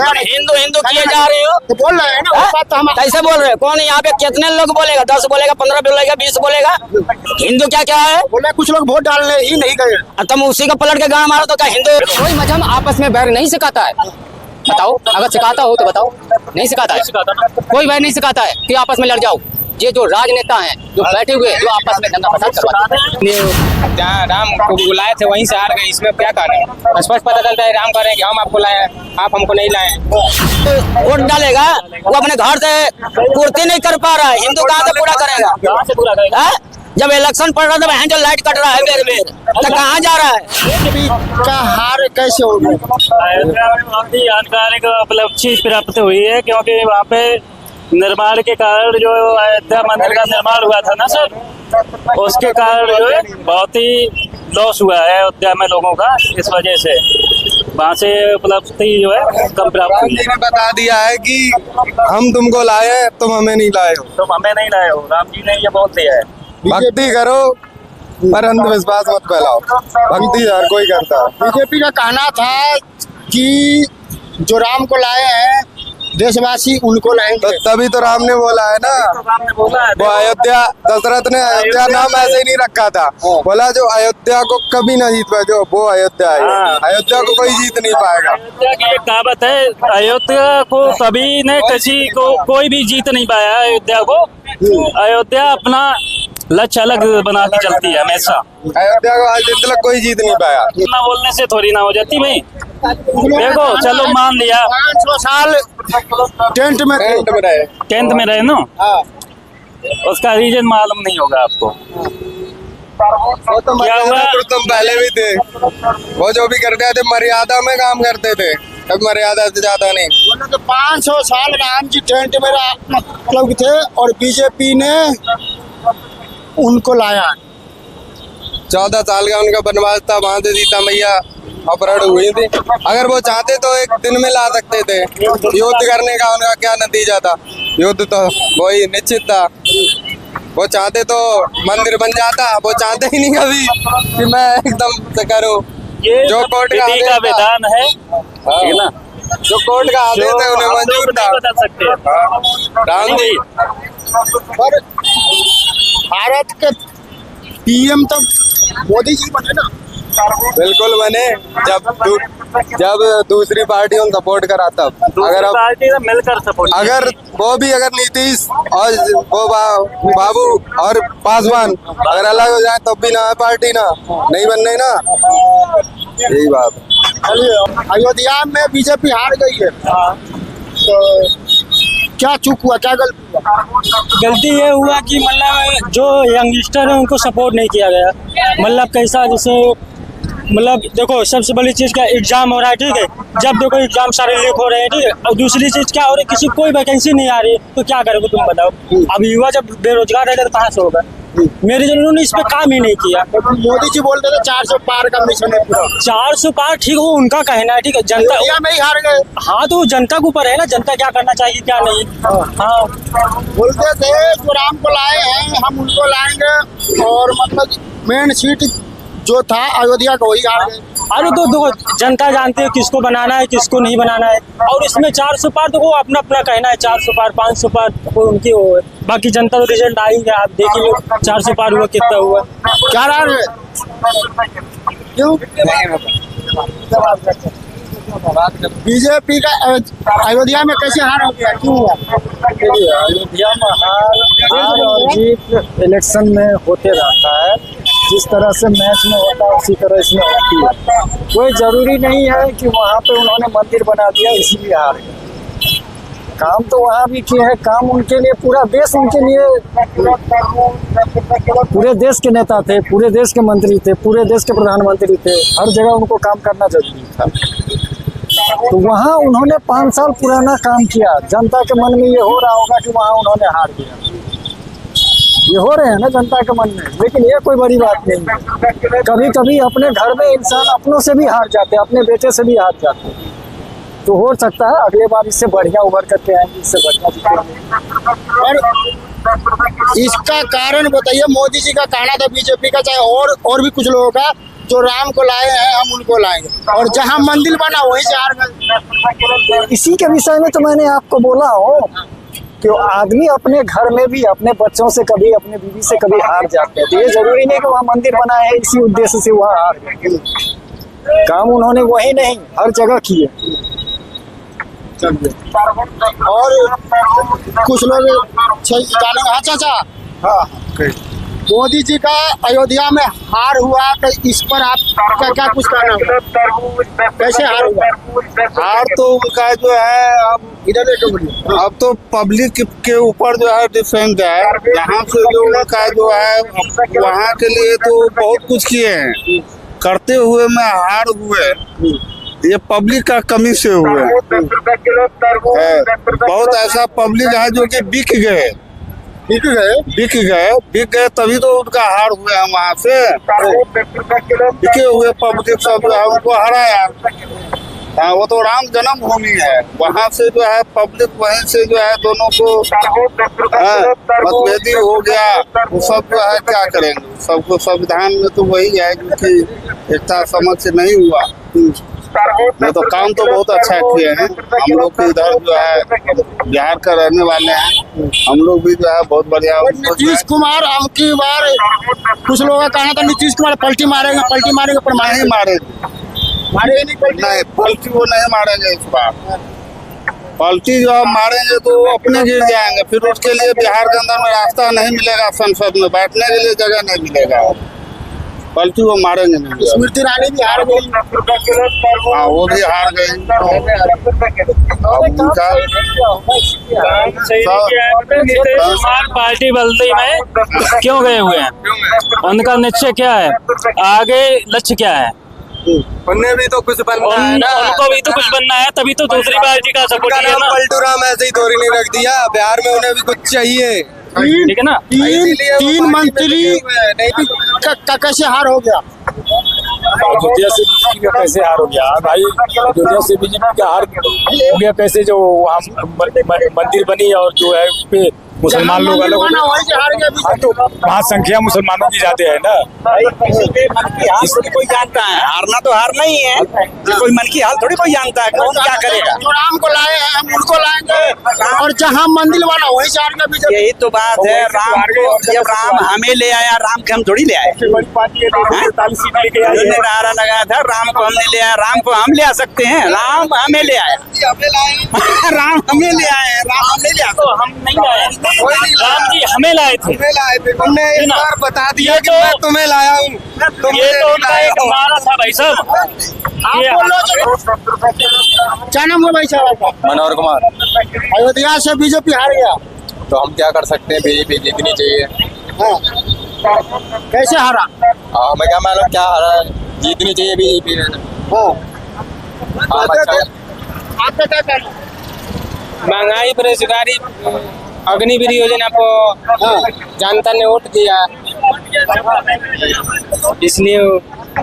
हिंदू हिंदू किए जा रहे हो तो बोल रहे हैं ना, बात तो हम कैसे बोल रहे हो? कौन यहाँ पे कितने लोग बोलेगा? 10 बोलेगा, 15 बोलेगा, 20 बोलेगा? हिंदू क्या क्या है? बोले कुछ लोग वोट डालने ही नहीं गए। तुम उसी को पलट के गाँव मारो तो क्या हिंदू? कोई मजहब आपस में बैर नहीं सिखाता है, बताओ। अगर सिखाता हो तो बताओ। नहीं सिखाता है, कोई बैर नहीं सिखाता है कि आपस में लड़ जाओ। ये जो राजनेता हैं जो बैठे हुए जो आपस में दंगा फसाद करवाते हैं, जहाँ राम को बुलाए थे वहीं से हार गए, इसमें क्या करें? स्पष्ट पता चलता है राम कह रहे हैं कि हम आपको लाए, आप हमको नहीं लाए। वोट डालेगा वो अपने घर से पूर्ति नहीं कर पा रहा है, हिंदू कहाँ से पूरा करेगा? जब इलेक्शन पड़ रहा था जो लाइट कट रहा है बेर बेर, तो कहाँ जा रहा है? बीजेपी का हार कैसे होगी? अयोध्या में बहुत ही आधिकारिक उपलब्धि प्राप्त हुई है, क्योंकि वहाँ पे निर्माण के कारण जो अयोध्या मंदिर का निर्माण हुआ था ना सर, उसके कारण जो है बहुत ही लॉस हुआ है अयोध्या में लोगों का। इस वजह से वहाँ से उपलब्धि जो है कम प्राप्त हुई है। बता दिया है कि हम तुमको लाए, तुम हमें नहीं लाए हो। तुम हमें नहीं लाए हो, राम जी ने ये बोल दिया है। भक्ति करो पर अंधविश्वास मत फैलाओ, भक्ति हर कोई करता है। बीजेपी का कहना था कि जो राम को लाए हैं देशवासी उनको लाएंगे, तो तभी तो राम ने बोला है ना, वो अयोध्या, दशरथ ने अयोध्या नाम ऐसे ही नहीं रखा था, बोला जो अयोध्या को कभी ना जीत पाए, जो वो अयोध्या है, अयोध्या को कोई जीत नहीं पाएगा। अयोध्या की एक कहावत है, अयोध्या को कभी ने किसी को कोई भी जीत नहीं पाया। अयोध्या को अयोध्या अपना लक्ष्य अलग बना के चलती है हमेशा। अयोध्या को आज तक कोई जीत नहीं पाया। इतना बोलने से थोड़ी ना हो जाती भाई। देखो चलो मान लिया 500 साल टेंट में रहे ना, उसका रीजन मालूम नहीं होगा आपको। तो क्या हुआ? तुम पहले भी थे, वो जो भी करते थे मर्यादा में काम करते थे, अब मर्यादा से ज्यादा नहीं। बोले तो 500 साल राम जी टेंट में मतलब थे और बीजेपी ने उनको लाया। 14 साल का उनका वनवास था, वहां से सीता मैया अपहरण हुई थी। अगर वो चाहते तो एक दिन में ला सकते थे। युद्ध करने का उनका क्या नतीजा था? युद्ध तो वही निश्चित था। वो चाहते तो मंदिर बन जाता, वो चाहते ही नहीं कभी कि मैं एकदम से करूं। ये जो कोर्ट का विधि का विधान है, ठीक है ना, जो कोर्ट का आदेश है उन्हें मंजूर था। बता सकते राम जी पर भारत के पीएम तो मोदी जी बने ना। बिल्कुल बने, जब दूसरी पार्टियों सपोर्ट करा तब। अगर अब पार्टी से मिलकर सपोर्ट, अगर वो भी अगर नीतीश और वो बाबू और पासवान अगर अलग हो जाए तब भी ना है पार्टी, ना नहीं बनने ना, यही बात। अयोध्या में बीजेपी हार गई है, तो क्या चूक हुआ, क्या गलती हुआ? गलती ये हुआ कि मतलब जो यंगस्टर है उनको सपोर्ट नहीं किया गया। मतलब कैसा, जैसे मतलब देखो सबसे बड़ी चीज़ क्या, एग्जाम हो रहा है, ठीक है, जब देखो एग्जाम सारे लीक हो रहे हैं, ठीक है, और दूसरी चीज़ क्या हो रही है, किसी कोई वैकेंसी नहीं आ रही है, तो क्या करोगे तुम बताओ? अब युवा जब बेरोजगार रहेगा तो कहाँ से होगा? मेरे जन उन्होंने इस पे काम ही नहीं किया। मोदी जी बोलते थे 400 पार का मिशन है पूरा। 400 पार ठीक हो, उनका कहना है, ठीक है, जनता में ही हार गए। हाँ तो जनता के ऊपर है ना, जनता क्या करना चाहिए क्या नहीं। हाँ बोलते थे जो राम को लाए हैं हम उनको लाएंगे, और मतलब मेन सीट जो था अयोध्या को वही हार गए। अरे तो देखो जनता जानती है किसको बनाना है किसको नहीं बनाना है, और इसमें 400 पार तो वो अपना अपना कहना है, 400 पार 500 पार वो उनकी हो है, बाकी जनता तो रिजल्ट आई है, आप देखिए 400 पार हुआ कितना हुआ, क्या रहा है क्यों? बीजेपी का अयोध्या में कैसे हार हो गया, क्यों हुआ? अयोध्या में हार और जीत इलेक्शन में होते रहता है, जिस तरह से मैच में होता है उसी तरह इसमें होती है। कोई जरूरी नहीं है कि वहाँ पे उन्होंने मंदिर बना दिया इसलिए हार गए। काम तो वहाँ भी किए हैं, काम उनके लिए पूरा देश उनके लिए, पूरे देश के नेता थे, पूरे देश के मंत्री थे, पूरे देश के प्रधानमंत्री थे, हर जगह उनको काम करना जरूरी था। तो वहाँ उन्होंने 5 साल पुराना काम किया, जनता के मन में ये हो रहा होगा कि वहाँ उन्होंने हार दिया, ये हो रहे हैं ना जनता के मन में, लेकिन ये कोई बड़ी बात नहीं है। कभी कभी अपने घर में इंसान अपनों से भी हार जाते हैं, अपने बेटे से भी हार जाते हैं, तो हो सकता है अगले बार इससे बढ़िया उभर करके आएंगे, इससे बढ़िया जीतेंगे। और इसका कारण बताइए, मोदी जी का कहना था बीजेपी का, चाहे और भी कुछ लोगों का, जो राम को लाए हैं हम उनको लाएंगे, और जहाँ मंदिर बना वहीं से हार गए। इसी के विषय में तो मैंने आपको बोला हो कि आदमी अपने घर में भी अपने बच्चों से कभी, अपने बीवी से कभी हार जाते हैं। तो ये जरूरी नहीं कि वहाँ मंदिर बना है इसी उद्देश्य से वहाँ हार गए। काम उन्होंने वही नहीं हर जगह किए। और कुछ लोग जाने, हाँ चाचा, हाँ मोदी जी का अयोध्या में हार हुआ, तो इस पर आप क्या कुछ कहना होगा? कैसे हार हुआ? हार तो उनका जो है अब तो पब्लिक के ऊपर जो है डिपेंड है। यहाँ से जो उनका जो है वहाँ के लिए तो बहुत कुछ किए हैं, करते हुए में हार हुए, ये पब्लिक का कमी से हुए। बहुत ऐसा पब्लिक है जो कि बिक गए तभी तो उनका हार हुआ है। वहाँ से बिके हुए पब्लिक सब जो है उनको हराया। हाँ, वो तो राम जन्मभूमि है, वहाँ से जो है पब्लिक वहीं से जो है दोनों को मतभेदी हो गया। वो सब जो है क्या करेंगे, सबको संविधान में तो वही है कि एकता समझ से नहीं हुआ। वो तो काम तो बहुत अच्छा किए हैं। हम लोग के इधर जो है बिहार का रहने वाले हैं, हम लोग भी जो है बहुत बढ़िया। नीतीश कुमार अब की बार कुछ लोगों का कहना था नीतीश कुमार पलटी मारेंगे पर नहीं मारेंगे नहीं, पलटी वो नहीं मारेंगे इस बार। पलटी जो आप मारेंगे तो अपने गिर जाएंगे, फिर उसके लिए बिहार के अंदर में रास्ता नहीं मिलेगा, संसद में बैठने के लिए जगह नहीं मिलेगा। पलटी वो मारेंगे नहीं। स्मृति ईरानी भी हार गई। हाँ, वो भी हार गई। नीतीश कुमार पार्टी बदलती में क्यों गए हुए हैं? उनका निश्चय क्या है, आगे लक्ष्य क्या है? उन्हें भी तो कुछ बनना है ना, उनको भी तो कुछ बनना है, तभी तो दूसरी पार्टी का सपोर्ट किया ना। पलटू राम ऐसे ही थोड़ी नहीं रख दिया, बिहार में उन्हें भी कुछ चाहिए। ठीक है ना, तीन मंत्री का कैसे हार हो गया? अयोध्या से बीजेपी का कैसे हार हो गया भाई? अयोध्या से बीजेपी का हार हो गया कैसे? जो वहाँ मंदिर बनी और जो है उस पे मुसलमान लोग अलग हो गए, तो वहाँ संख्या मुसलमानों की ज्यादा है ना। इसको कोई जानता है, हारना तो हारना ही है, कोई मन की हाल थोड़ी कोई जानता है। कौन क्या करेगा? जो राम को लाए हैं हम उनको लाएंगे, और जहाँ मंदिर बना वहीं से हार गया। यही तो बात है, राम को जब राम हमें ले आया, राम के हम थोड़ी ले आए। नारा लगाया था राम को हमने ले आया, राम को हम ले आ सकते हैं, राम हमें ले आया। राम हमें ले आए, राम हमें ले आया, तो हम नहीं लाए, राम जी हमें लाए थे। तुमने एक बार बता दिया कि मैं तुम्हें लाया हूँ। ये तो उनका एक नारा था भाई साहब। क्या नाम है भाई साहब आपका? मनोहर कुमार। अयोध्या से बीजेपी हार गया, तो हम क्या कर सकते हैं, बीजेपी जीतनी चाहिए। हाँ। कैसे हारा? हमें क्या मालूम क्या हारा है, जीतनी चाहिए बीजेपी। आपका क्या कहना? महंगाई, बेरोजगारी, अग्निवीर योजना को जनता ने वोट दिया, इसलिए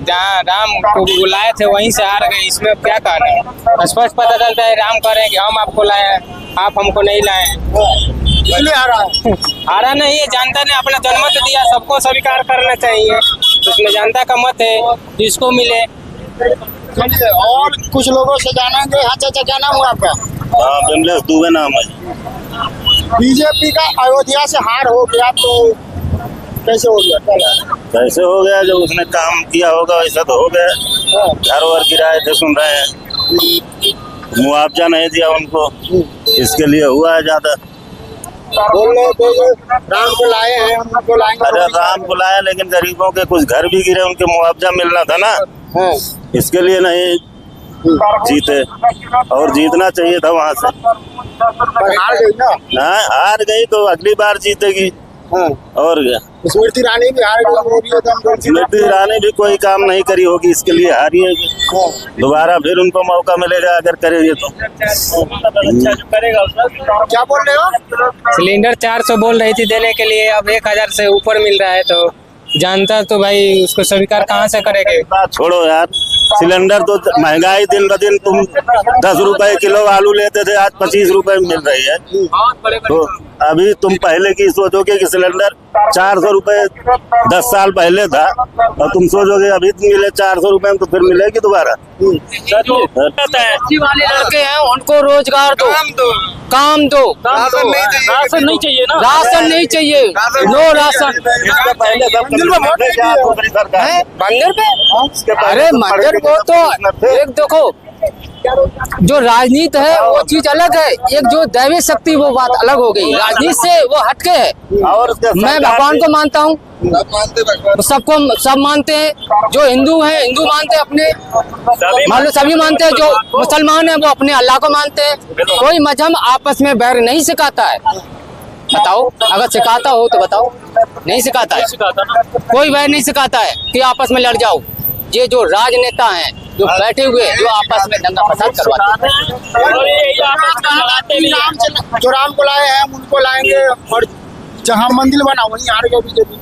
जहाँ राम को बुलाए थे वहीं से हार गए। इसमें क्या कहना है, स्पष्ट पता चलता है राम कह रहे हैं कि हम आपको लाए, आप हमको नहीं लाए। इसलिए हारा? हारा नहीं है, जनता ने अपना जनमत दिया, सबको स्वीकार करना चाहिए। उसमें जनता का मत है, जिसको मिले। और कुछ लोगों से जानेंगे। हाँ चाचा, क्या नाम हुआ आपका? विमलेश दुबे नाम है। बीजेपी का अयोध्या से हार हो गया, तो कैसे हो गया? कैसे हो गया? जब उसने काम किया होगा वैसा तो हो गया। घर वर गिराए थे, सुन रहे हैं, मुआवजा नहीं दिया उनको, इसके लिए हुआ है ज्यादा। बोल रहे थे राम को लाए हैं, हम उनको लाएंगे। अरे राम को लाया, लेकिन गरीबों के कुछ घर भी गिरे, उनके मुआवजा मिलना था ना, इसके लिए नहीं जीते, और जीतना चाहिए था वहाँ से। हार गई ना? हाँ, हार गई तो अगली बार जीतेगी। और क्या, स्मृति ईरानी भी हार गई। स्मृति ईरानी भी कोई काम नहीं करी होगी, इसके लिए हारी है। दोबारा फिर उनको मौका मिलेगा अगर करेंगे तो। क्या बोल रहे हो? सिलेंडर 400 बोल रही थी देने के लिए, अब 1000 से ऊपर मिल रहा है, तो जानता तो भाई उसको स्वीकार कहाँ से करेंगे। छोड़ो यार, सिलेंडर तो महंगाई दिन ब दिन, तुम 10 रुपए किलो आलू लेते थे, आज 25 रुपए मिल रही है। तो अभी तुम पहले की सोचोगे कि सिलेंडर 400 रुपए 10 साल पहले था, और तुम सोचोगे अभी मिले 400 रुपए में, तो फिर मिलेगी दोबारा? वाले लड़के हैं उनको रोजगार दो, काम दो। राशन नहीं चाहिए ना, राशन नहीं चाहिए, नो राशन। पहले मंदिर पे अरे मंदिर को तो एक देखो, जो राजनीति है वो चीज अलग है, एक जो दैवीय शक्ति वो बात अलग हो गई, राजनीति से वो हटके है। और मैं भगवान को मानता हूँ, सबको सब मानते हैं, जो हिंदू हैं हिंदू मानते हैं अपने, मान लो सभी मानते हैं, जो मुसलमान हैं वो अपने अल्लाह को मानते हैं। कोई मजहब आपस में बैर नहीं सिखाता है, बताओ, अगर सिखाता हो तो बताओ। नहीं सिखाता है, कोई बैर नहीं सिखाता है कि आपस में लड़ जाओ। ये जो राजनेता हैं जो बैठे हुए जो आपस में दंगा फसाद करवाते हैं, जो राम को लाए हैं उनको लाएंगे, और जहाँ मंदिर बना वहीं आ रही है बीजेपी।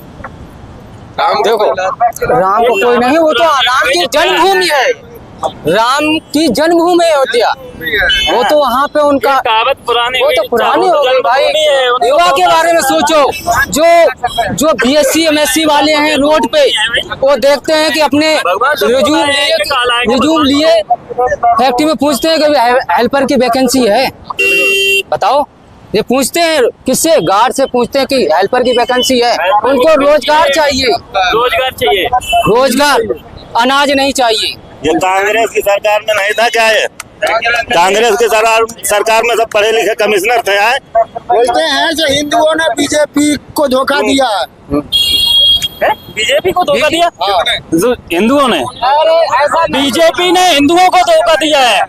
देखो राम को कोई नहीं, वो तो राम की जन्मभूमि है, राम की जन्मभूमि है अयोध्या, वो तो वहाँ पे उनका कहावत पुरानी, वो तो पुरानी हो गई भाई। युवा के बारे में सोचो, जो BSc MSc वाले हैं रोड पे, वो देखते हैं कि अपने रिज्यूम लिए फैक्ट्री में पूछते हैं कि हेल्पर की वैकेंसी है, बताओ। ये पूछते हैं किससे? गार्ड से पूछते हैं कि हेल्पर की वैकेंसी है। उनको रोजगार चाहिए, रोजगार, अनाज नहीं चाहिए। ये कांग्रेस की सरकार में नहीं था क्या? है कांग्रेस की सरकार में सब पढ़े लिखे कमिश्नर थे। बोलते हैं जो हिंदुओं ने बीजेपी को धोखा दिया है। बीजेपी को धोखा दिया हिंदुओं ने, बीजेपी ने हिंदुओं को धोखा दिया है,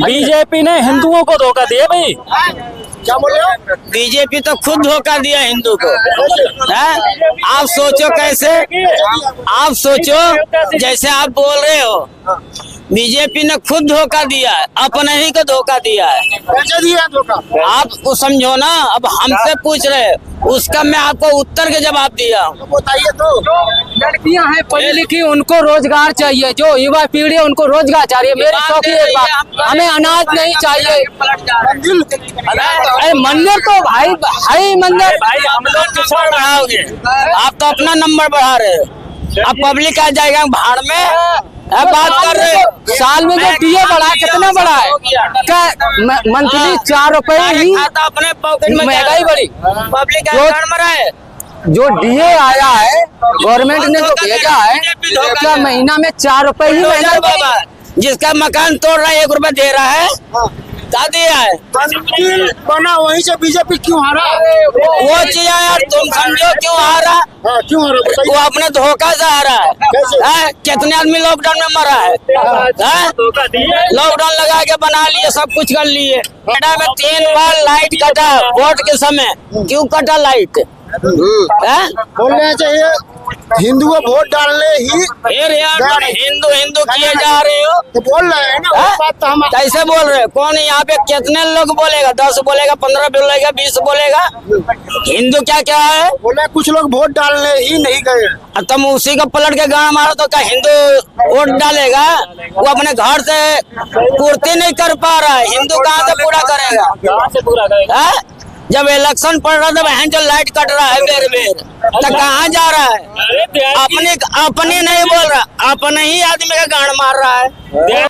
बीजेपी ने हिंदुओं को धोखा दिया भाई। क्या बोले? बीजेपी तो खुद धोखा दिया हिंदू को है? आप सोचो कैसे, आप सोचो जैसे आप बोल रहे हो, बीजेपी ने खुद धोखा दिया है, अपने ही को धोखा दिया है। कैसे दिया धोखा? आप वो समझो ना, अब हमसे पूछ रहे, उसका मैं आपको उत्तर के जवाब दिया हूँ। बताइए तो। लड़कियां हैं पढ़ी लिखी, उनको रोजगार चाहिए, जो युवा पीढ़ी है उनको रोजगार चाहिए। मेरी शौकी एक बात, हमें अनाज नहीं चाहिए। अरे मंदिर तो भाई है मंदिर, भाई हम लोग किसान बढ़ाओगे, आप तो अपना नंबर बढ़ा रहे हो, अब पब्लिक आ जाएगा भाड़ में। अब बात कर रहे हो साल में जो DA बढ़ा, कितना बढ़ा है? क्या मंथली 4 रुपए ही अपने पॉकेट में, महंगाई बढ़ी, पब्लिक मरा है। जो DA आया है गवर्नमेंट ने जो भेजा है, क्या महीना में 4 रुपए ही बाबा, जिसका मकान तोड़ रहा है 1 रुपए दे रहा है, क्या दिया है? बना वहीं से बीजेपी क्यों हारा? वो चीज यार तुम समझो क्यों हारा? क्यों हारा? वो अपने धोखा से हारा है। कितने आदमी लॉकडाउन में मरा है? लॉकडाउन लगा के बना लिए, सब कुछ कर लिए। नोएडा में 3 बार लाइट कटा वोट के समय, क्यों कटा लाइट? बोलना चाहिए हिंदू को वोट डालने ही फिर यार हिंदू किए जा रहे हो, तो बोल रहे हैं ना, वो बात तो हम कैसे बोल रहे हो? कौन यहाँ पे कितने लोग बोलेगा? 10 बोलेगा, 15 बोलेगा, 20 बोलेगा? हिंदू क्या क्या है? बोला कुछ लोग वोट डालने ही नहीं गए। तुम उसी को पलट के गाना मारो तो क्या हिंदू वोट डालेगा? वो अपने घर से पूर्ति नहीं कर पा रहा है, हिंदू कहाँ से पूरा करेगा? जब इलेक्शन पड़ रहा था बहन जो लाइट कट रहा है बेर तो कहाँ जा रहा है? अपने नहीं बोल रहा, अपने ही आदमी का गाड़ मार रहा है।